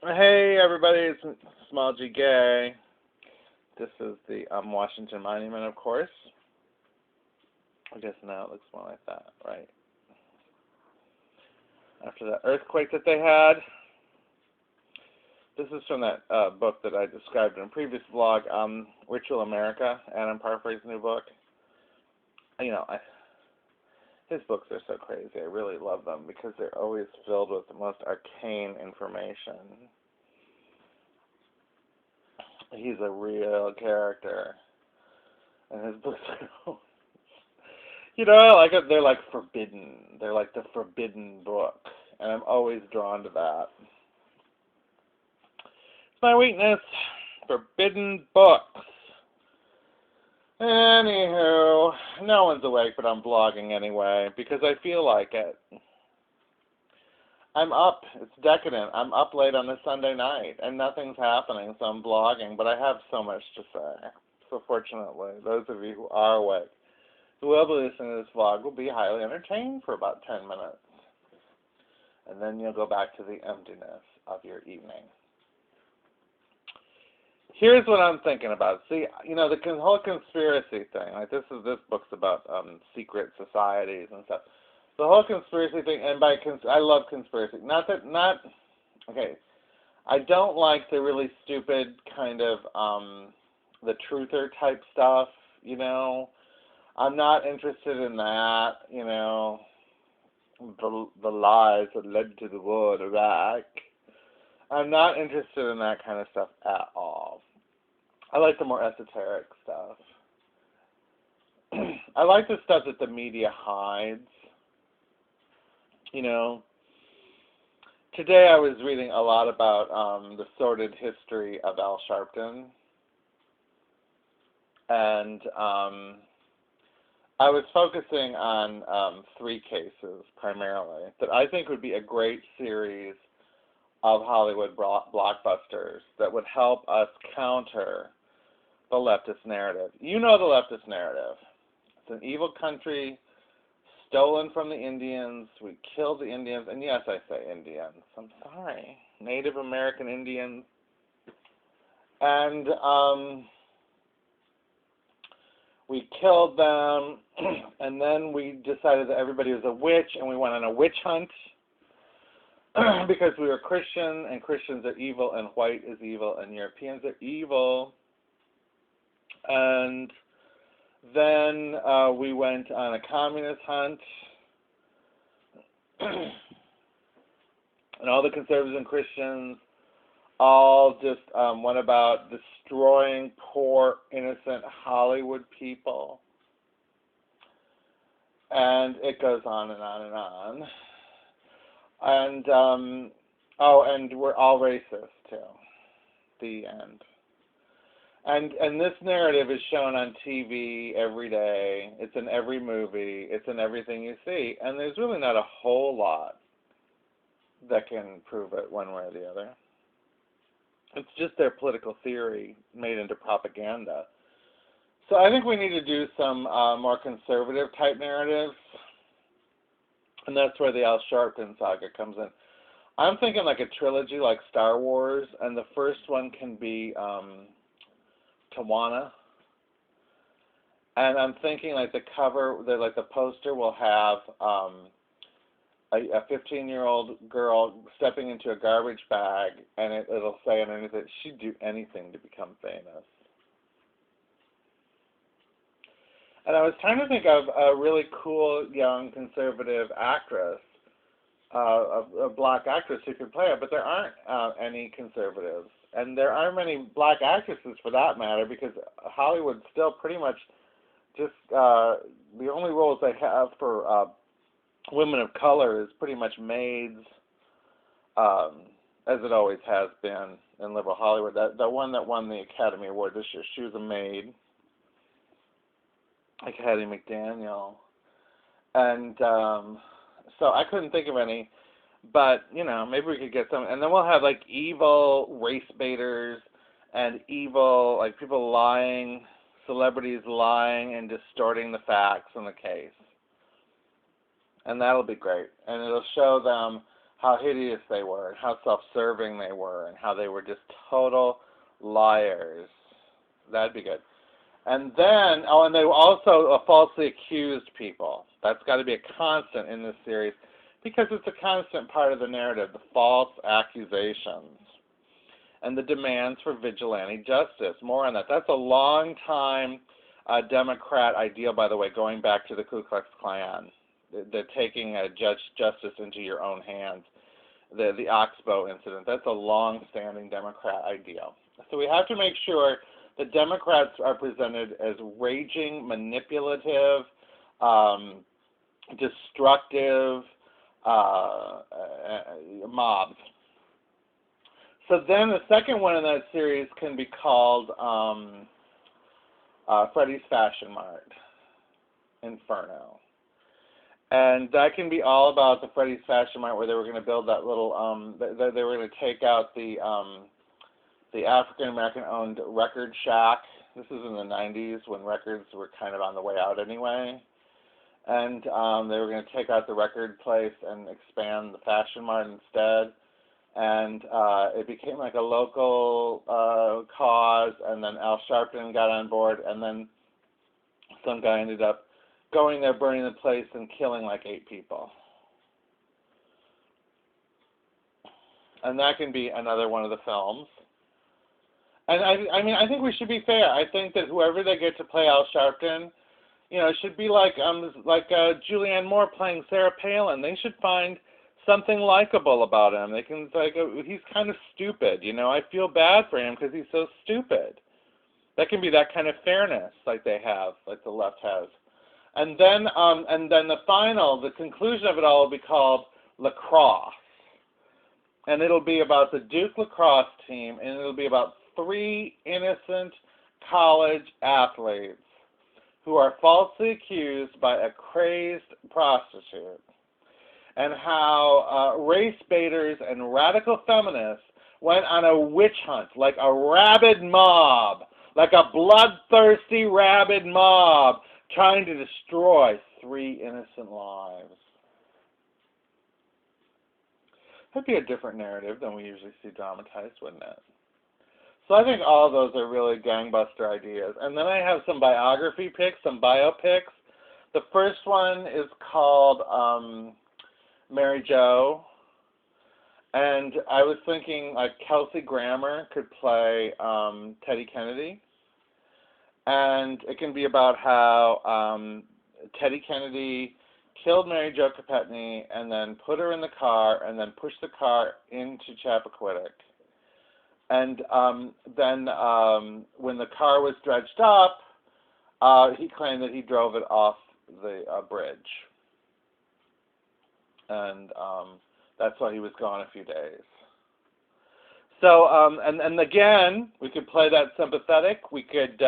Hey everybody, it's Small G Gay. This is the Washington Monument, of course. I guess now it looks more like that, right? After that earthquake that they had. This is from that book that I described in a previous vlog, Ritual America, Adam Parfrey's new book. His books are so crazy. I really love them because they're always filled with the most arcane information. He's a real character, and his books are, I like it. They're like forbidden. They're like the forbidden book, and I'm always drawn to that. It's my weakness, forbidden books. Anywho, no one's awake, but I'm vlogging anyway because I feel like it. I'm up. It's decadent. I'm up late on a Sunday night, and nothing's happening, so I'm vlogging, but I have so much to say. So fortunately, those of you who are awake, who will be listening to this vlog, will be highly entertained for about 10 minutes. And then you'll go back to the emptiness of your evening. Here's what I'm thinking about. See, the whole conspiracy thing, like this book's about secret societies and stuff. The whole conspiracy thing, and I love conspiracy. Okay, I don't like the really stupid kind of, the truther type stuff, I'm not interested in that, the lies that led to the war of Iraq. I'm not interested in that kind of stuff at all. I like the more esoteric stuff. I like the stuff that the media hides. Today I was reading a lot about the sordid history of Al Sharpton, and I was focusing on 3 cases primarily that I think would be a great series of Hollywood blockbusters that would help us counter the leftist narrative. You know the leftist narrative. It's an evil country stolen from the Indians. We killed the Indians. And yes, I say Indians. I'm sorry. Native American Indians. And we killed them. And then we decided that everybody was a witch. And we went on a witch hunt. Because we were Christian. And Christians are evil. And white is evil. And Europeans are evil. And then we went on a communist hunt, and all the conservatives and Christians all just went about destroying poor, innocent Hollywood people. And it goes on and on and on. And, and we're all racist, too. The end. And this narrative is shown on TV every day. It's in every movie. It's in everything you see. And there's really not a whole lot that can prove it one way or the other. It's just their political theory made into propaganda. So I think we need to do some more conservative type narratives. And that's where the Al Sharpton saga comes in. I'm thinking like a trilogy like Star Wars. And the first one can be Tawana, and I'm thinking like the cover, the poster will have a 15-year-old girl stepping into a garbage bag, and it'll say underneath it, she'd do anything to become famous. And I was trying to think of a really cool young conservative actress, a black actress who could play it, but there aren't any conservatives. And there aren't many black actresses for that matter, because Hollywood still pretty much just, the only roles they have for women of color is pretty much maids, as it always has been in liberal Hollywood. The one that won the Academy Award this year, she was a maid, like Hattie McDaniel. And so I couldn't think of any. But, maybe we could get some. And then we'll have, like, evil race baiters and evil, like, people lying, celebrities lying and distorting the facts in the case. And that'll be great. And it'll show them how hideous they were, and how self-serving they were, and how they were just total liars. That'd be good. And then, oh, and they also falsely accused people. That's got to be a constant in this series because it's a constant part of the narrative, the false accusations and the demands for vigilante justice. More on that. That's a long time Democrat ideal, by the way, going back to the Ku Klux Klan. They're taking justice into your own hands. The Oxbow incident, that's a long-standing Democrat ideal. So we have to make sure the Democrats are presented as raging, manipulative, destructive mobs. So then the second one in that series can be called Freddy's Fashion Mart, Inferno. And that can be all about the Freddy's Fashion Mart, where they were going to build that little, they were going to take out the African-American-owned record shack. This is in the 90s when records were kind of on the way out anyway. And they were going to take out the record place and expand the Fashion Mart instead. And it became like a local cause, and then Al Sharpton got on board, and then some guy ended up going there, burning the place, and killing like 8 people. And that can be another one of the films. And I mean, I think we should be fair. I think that whoever they get to play Al Sharpton, you know, it should be like Julianne Moore playing Sarah Palin. They should find something likable about him. They can he's kind of stupid. You know, I feel bad for him because he's so stupid. That can be that kind of fairness, like they have, like the left has. And then the conclusion of it all will be called Lacrosse. And it'll be about the Duke lacrosse team, and it'll be about 3 innocent college athletes who are falsely accused by a crazed prostitute, and how race baiters and radical feminists went on a witch hunt, like a rabid mob, like a bloodthirsty rabid mob, trying to destroy 3 innocent lives. That'd be a different narrative than we usually see dramatized, wouldn't it? So I think all of those are really gangbuster ideas. And then I have some biography picks, some biopics. The first one is called Mary Jo. And I was thinking like Kelsey Grammer could play Teddy Kennedy. And it can be about how Teddy Kennedy killed Mary Jo Kopechne and then put her in the car and then pushed the car into Chappaquiddick. And then when the car was dredged up, he claimed that he drove it off the bridge. And that's why he was gone a few days. So, and again, we could play that sympathetic. We could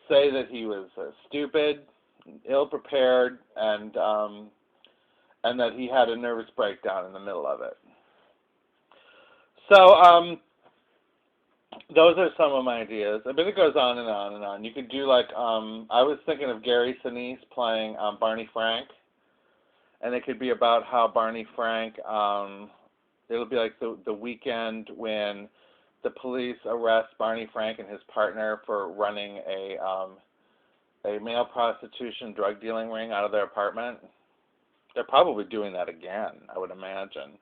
say that he was stupid, ill-prepared, and that he had a nervous breakdown in the middle of it. So, those are some of my ideas. I mean, it goes on and on and on. You could do like, I was thinking of Gary Sinise playing Barney Frank, and it could be about how Barney Frank, it'll be like the weekend when the police arrest Barney Frank and his partner for running a male prostitution drug dealing ring out of their apartment. They're probably doing that again, I would imagine.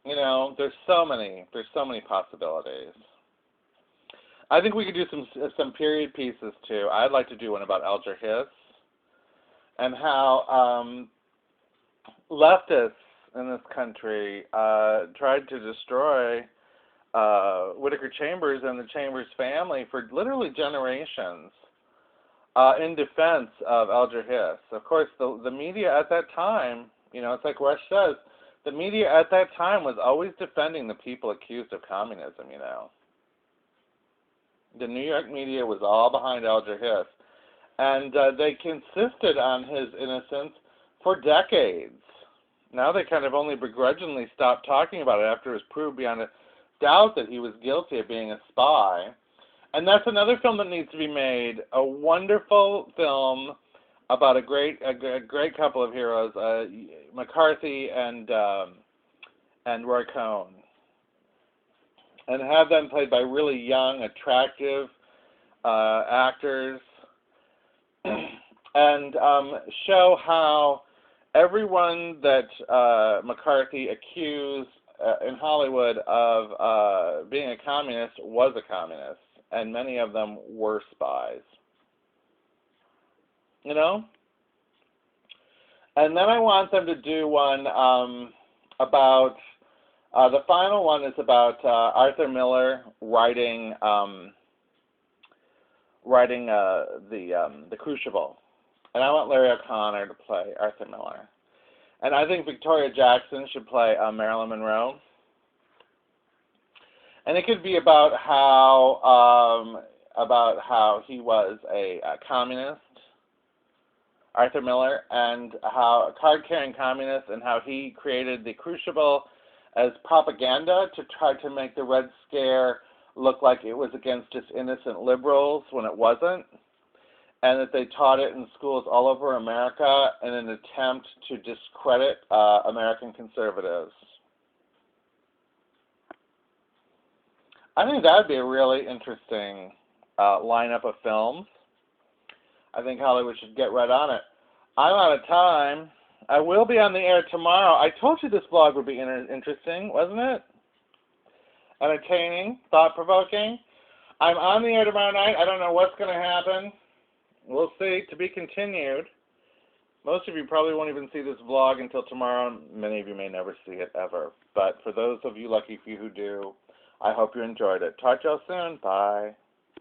You know, there's so many possibilities. I think we could do some period pieces too. I'd like to do one about Alger Hiss and how leftists in this country tried to destroy Whittaker Chambers and the Chambers family for literally generations in defense of Alger Hiss. Of course, the media at that time, you know, it's like Rush says, the media at that time was always defending the people accused of communism, you know. The New York media was all behind Alger Hiss. And they insisted on his innocence for decades. Now they kind of only begrudgingly stopped talking about it after it was proved beyond a doubt that he was guilty of being a spy. And that's another film that needs to be made, a wonderful film about a great couple of heroes, McCarthy and Roy Cohn, and have them played by really young, attractive actors, and show how everyone that McCarthy accused in Hollywood of being a communist was a communist, and many of them were spies. You know? And then I want them to do one about, the final one is about Arthur Miller writing the Crucible. And I want Larry O'Connor to play Arthur Miller. And I think Victoria Jackson should play Marilyn Monroe. And it could be about how he was a communist, Arthur Miller, and how a card-carrying communist, and how he created the Crucible as propaganda to try to make the Red Scare look like it was against just innocent liberals when it wasn't, and that they taught it in schools all over America in an attempt to discredit American conservatives. I think that would be a really interesting lineup of films. I think Hollywood should get right on it. I'm out of time. I will be on the air tomorrow. I told you this vlog would be interesting, wasn't it? Entertaining, thought-provoking. I'm on the air tomorrow night. I don't know what's going to happen. We'll see. To be continued. Most of you probably won't even see this vlog until tomorrow. Many of you may never see it ever. But for those of you, lucky few who do, I hope you enjoyed it. Talk to y'all soon. Bye.